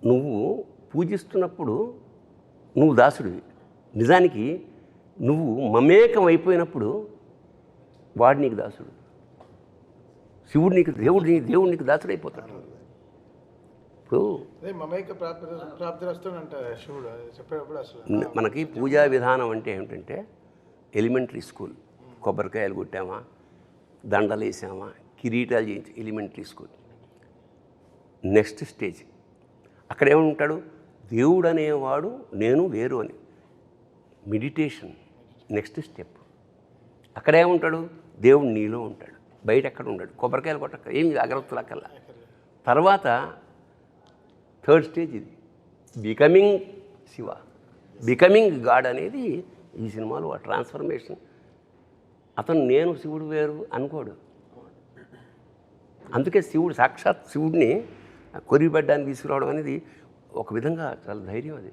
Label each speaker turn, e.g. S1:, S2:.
S1: నువ్వు పూజిస్తున్నప్పుడు నువ్వు దాసుడివి. నిజానికి నువ్వు మమేకం అయిపోయినప్పుడు వాడు నీకు దాసుడు. శివుడు నీకు దేవుడు నీకు దాసుడు అయిపోతాడు. ఇప్పుడు మనకి పూజా విధానం అంటే ఏమిటంటే ఎలిమెంటరీ స్కూల్. కొబ్బరికాయలు కొట్టామా, దండలు వేసామా, కిరీటాలు చేయించి ఎలిమెంటరీ స్కూల్. నెక్స్ట్ స్టేజ్ అక్కడ ఏమంటాడు, దేవుడు అనేవాడు నేను వేరు అని. Meditation next step. అక్కడ ఏముంటాడు, దేవుడు నీలో ఉంటాడు, బయట ఎక్కడ ఉంటాడు. కొబ్బరికాయలు కొట్టక ఏం అగరత్తులు అక్కర్లా. తర్వాత థర్డ్ స్టేజ్ ఇది, బికమింగ్ శివ, బికమింగ్ గాడ్ అనేది ఈ సినిమాలో ఆ ట్రాన్స్ఫర్మేషన్. అతను నేను శివుడు వేరు అనుకోడు. అందుకే శివుడు సాక్షాత్ శివుడిని కొరిబెడ్డానికి తీసుకురావడం అనేది ఒక విధంగా చాలా ధైర్యం అది.